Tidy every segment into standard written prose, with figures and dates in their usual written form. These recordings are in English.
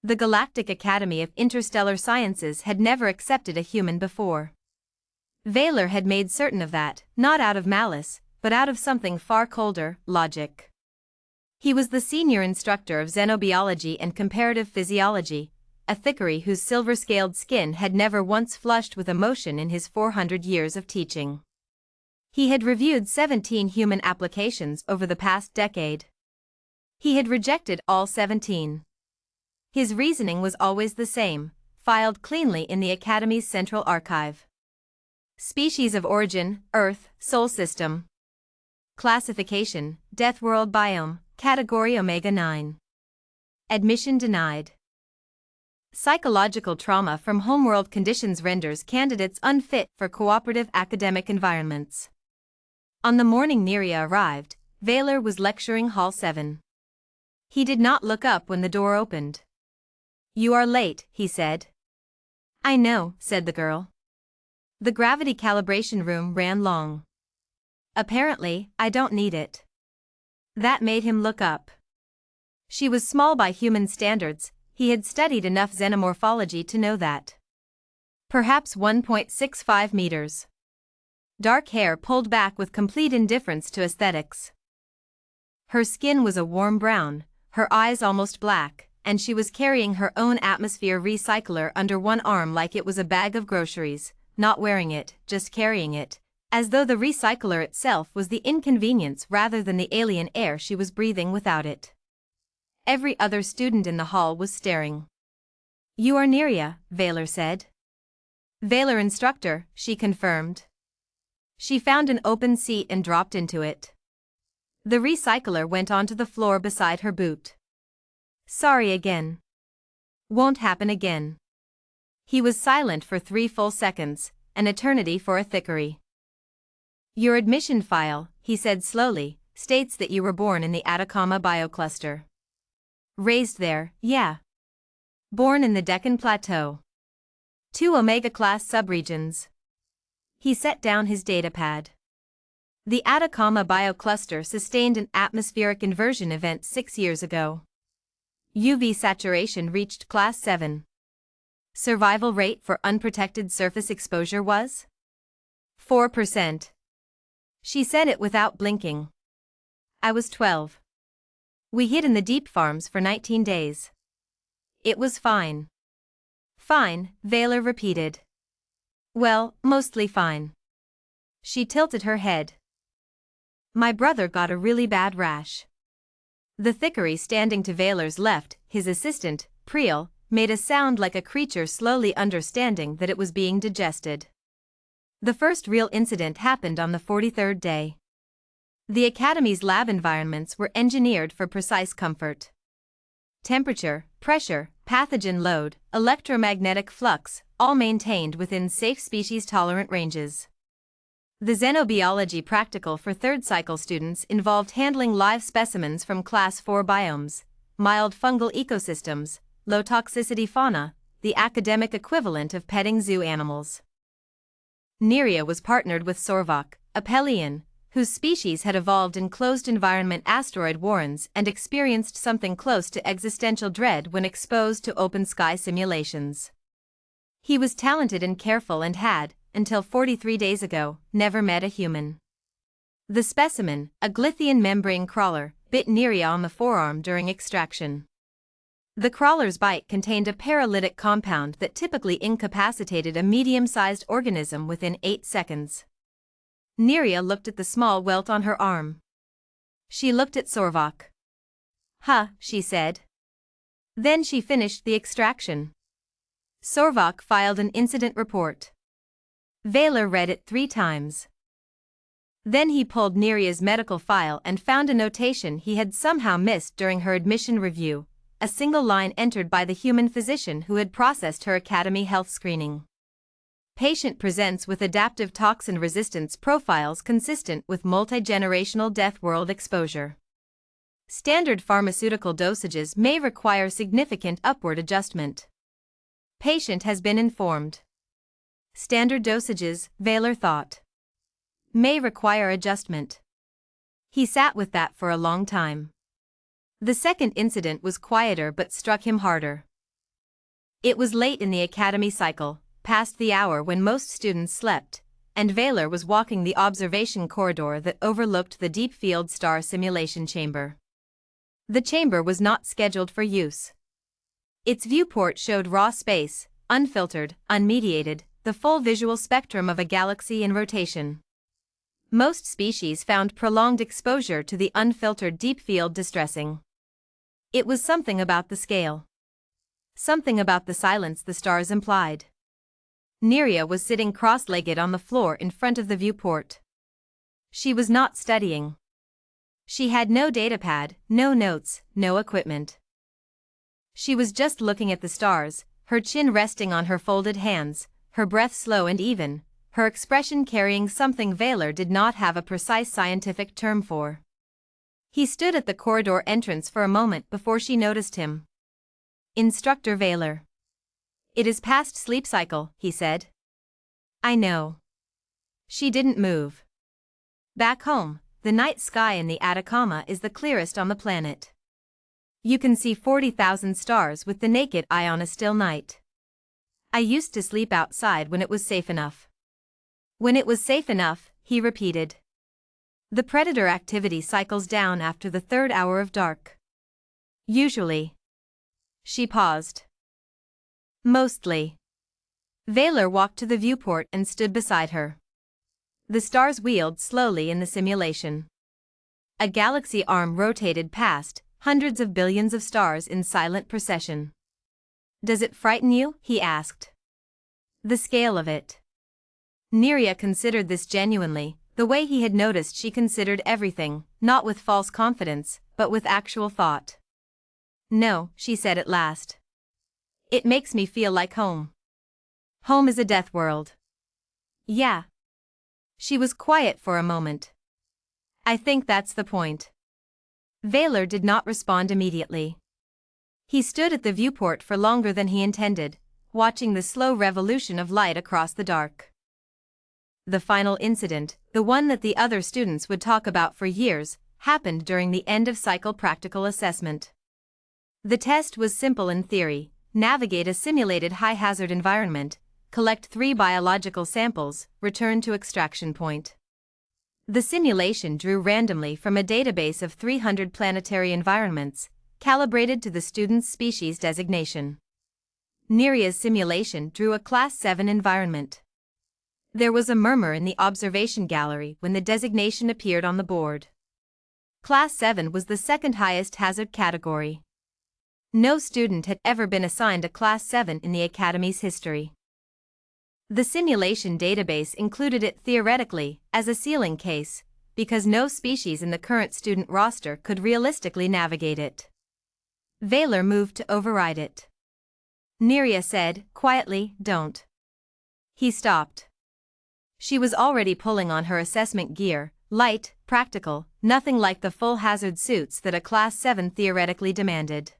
The Galactic Academy of Interstellar Sciences had never accepted a human before. Vaylor had made certain of that, not out of malice, but out of something far colder, logic. He was the senior instructor of xenobiology and comparative physiology, a thickery whose silver-scaled skin had never once flushed with emotion in his 400 years of teaching. He had reviewed 17 human applications over the past decade. He had rejected all 17. His reasoning was always the same, filed cleanly in the Academy's central archive. Species of origin, Earth, Sol system. Classification, Deathworld biome, category Omega 9. Admission denied. Psychological trauma from homeworld conditions renders candidates unfit for cooperative academic environments. On the morning Neria arrived, Vaylor was lecturing Hall 7. He did not look up when the door opened. "You are late," he said. "I know," said the girl. The gravity calibration room ran long. "Apparently, I don't need it." That made him look up. She was small by human standards, he had studied enough xenomorphology to know that. Perhaps 1.65 meters. Dark hair pulled back with complete indifference to aesthetics. Her skin was a warm brown, her eyes almost black, and she was carrying her own atmosphere recycler under one arm like it was a bag of groceries, not wearing it, just carrying it, as though the recycler itself was the inconvenience rather than the alien air she was breathing without it. Every other student in the hall was staring. "You are Neria," Vaylor said. "Vaylor instructor," she confirmed. She found an open seat and dropped into it. The recycler went onto the floor beside her boot. "Sorry again. Won't happen again." He was silent for 3 full seconds, an eternity for a thickery. "Your admission file," he said slowly, "states that you were born in the Atacama biocluster. Raised there, yeah. Born in the Deccan Plateau. 2 Omega-class subregions." He set down his datapad. The Atacama biocluster sustained an atmospheric inversion event 6 years ago. UV saturation reached class 7. Survival rate for unprotected surface exposure was 4%. She said it without blinking. "I was 12. We hid in the deep farms for 19 days. It was fine." "Fine," Vaylor repeated. "Well, mostly fine." She tilted her head. "My brother got a really bad rash." The thickery standing to Vaylor's left, his assistant, Priel, made a sound like a creature slowly understanding that it was being digested. The first real incident happened on the 43rd day. The Academy's lab environments were engineered for precise comfort. Temperature, pressure, pathogen load, electromagnetic flux, all maintained within safe species-tolerant ranges. The xenobiology practical for third-cycle students involved handling live specimens from Class 4 biomes, mild fungal ecosystems, low-toxicity fauna, the academic equivalent of petting zoo animals. Neria was partnered with Sorvok, a Pelian, whose species had evolved in closed-environment asteroid warrens and experienced something close to existential dread when exposed to open-sky simulations. He was talented and careful and had, until 43 days ago, never met a human. The specimen, a Glythian membrane crawler, bit Neria on the forearm during extraction. The crawler's bite contained a paralytic compound that typically incapacitated a medium-sized organism within 8 seconds. Neria looked at the small welt on her arm. She looked at Sorvok. "Huh," she said. Then she finished the extraction. Sorvok filed an incident report. Vaylor read it 3 times. Then he pulled Neria's medical file and found a notation he had somehow missed during her admission review, a single line entered by the human physician who had processed her academy health screening. Patient presents with adaptive toxin resistance profiles consistent with multi-generational Deathworld exposure. Standard pharmaceutical dosages may require significant upward adjustment. Patient has been informed. Standard dosages, Vaylor thought, may require adjustment. He sat with that for a long time. The second incident was quieter but struck him harder. It was late in the academy cycle, past the hour when most students slept, and Vaylor was walking the observation corridor that overlooked the deep field star simulation chamber. The chamber was not scheduled for use. Its viewport showed raw space, unfiltered, unmediated, the full visual spectrum of a galaxy in rotation. Most species found prolonged exposure to the unfiltered deep field distressing. It was something about the scale. Something about the silence the stars implied. Neria was sitting cross-legged on the floor in front of the viewport. She was not studying. She had no datapad, no notes, no equipment. She was just looking at the stars, her chin resting on her folded hands, her breath slow and even, her expression carrying something Vaylor did not have a precise scientific term for. He stood at the corridor entrance for a moment before she noticed him. Instructor Vaylor. It is past sleep cycle, he said. I know. She didn't move. Back home, the night sky in the Atacama is the clearest on the planet. You can see 40,000 stars with the naked eye on a still night. I used to sleep outside when it was safe enough. When it was safe enough, he repeated. The predator activity cycles down after the third hour of dark. Usually. She paused. Mostly. Vaylor walked to the viewport and stood beside her. The stars wheeled slowly in the simulation. A galaxy arm rotated past, hundreds of billions of stars in silent procession. Does it frighten you? He asked. The scale of it. Neria considered this genuinely, the way he had noticed she considered everything, not with false confidence, but with actual thought. No, she said at last. It makes me feel like home. Home is a death world. Yeah. She was quiet for a moment. I think that's the point. Vaylor did not respond immediately. He stood at the viewport for longer than he intended, watching the slow revolution of light across the dark. The final incident, the one that the other students would talk about for years, happened during the end-of-cycle practical assessment. The test was simple in theory: navigate a simulated high-hazard environment, collect 3 biological samples, return to extraction point. The simulation drew randomly from a database of 300 planetary environments, calibrated to the student's species designation. Neria's simulation drew a Class 7 environment. There was a murmur in the observation gallery when the designation appeared on the board. Class 7 was the second highest hazard category. No student had ever been assigned a Class 7 in the Academy's history. The simulation database included it theoretically as a ceiling case, because no species in the current student roster could realistically navigate it. Vaylor moved to override it. Neria said, quietly, don't. He stopped. She was already pulling on her assessment gear, light, practical, nothing like the full hazard suits that a Class 7 theoretically demanded.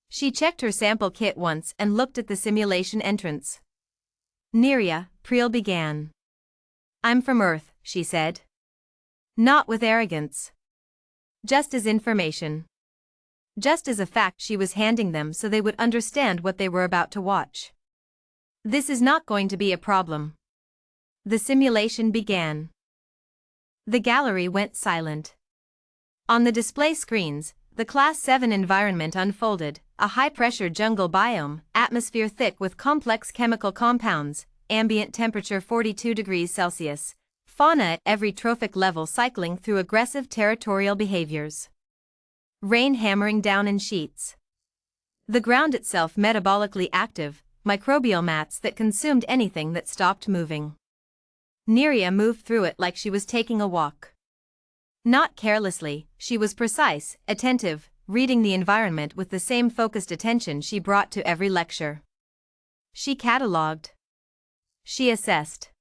She checked her sample kit once and looked at the simulation entrance. Neria, Priel began. I'm from Earth, she said. Not with arrogance. Just as information. Just as a fact she was handing them so they would understand what they were about to watch. This is not going to be a problem. The simulation began. The gallery went silent. On the display screens, the Class 7 environment unfolded, a high-pressure jungle biome, atmosphere thick with complex chemical compounds, ambient temperature 42 degrees Celsius, fauna at every trophic level cycling through aggressive territorial behaviors. Rain hammering down in sheets. The ground itself metabolically active, microbial mats that consumed anything that stopped moving. Neria moved through it like she was taking a walk. Not carelessly, she was precise, attentive, reading the environment with the same focused attention she brought to every lecture. She catalogued. She assessed.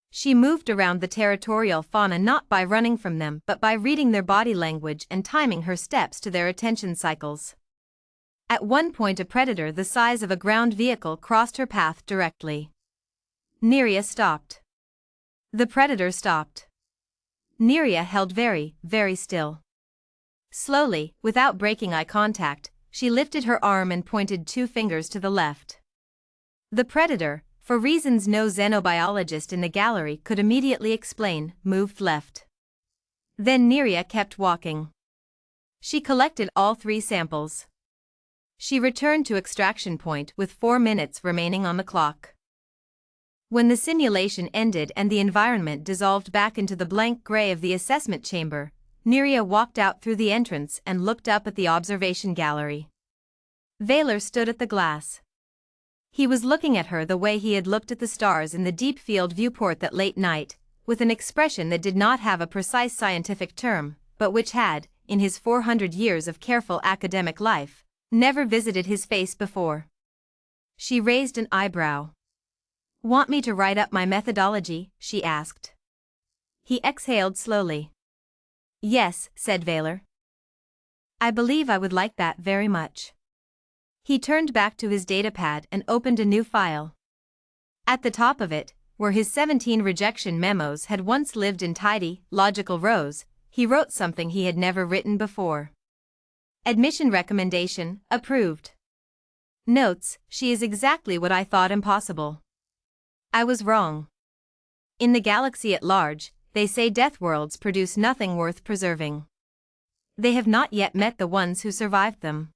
She moved around the territorial fauna not by running from them but by reading their body language and timing her steps to their attention cycles. At one point a predator the size of a ground vehicle crossed her path directly. Neria stopped. The predator stopped. Neria held very, very still. Slowly, without breaking eye contact, She lifted her arm and pointed 2 fingers to the left. The predator, for reasons no xenobiologist in the gallery could immediately explain, moved left. Then Neria kept walking. She collected all 3 samples. She returned to extraction point with 4 minutes remaining on the clock. When the simulation ended and the environment dissolved back into the blank gray of the assessment chamber, Neria walked out through the entrance and looked up at the observation gallery. Vaylor stood at the glass. He was looking at her the way he had looked at the stars in the deep field viewport that late night, with an expression that did not have a precise scientific term, but which had, in his 400 years of careful academic life, never visited his face before. She raised an eyebrow. "Want me to write up my methodology?" she asked. He exhaled slowly. "Yes," said Vaylor. "I believe I would like that very much." He turned back to his datapad and opened a new file. At the top of it, where his 17 rejection memos had once lived in tidy, logical rows, he wrote something he had never written before. Admission recommendation, approved. Notes, she is exactly what I thought impossible. I was wrong. In the galaxy at large, they say Deathworlds produce nothing worth preserving. They have not yet met the ones who survived them.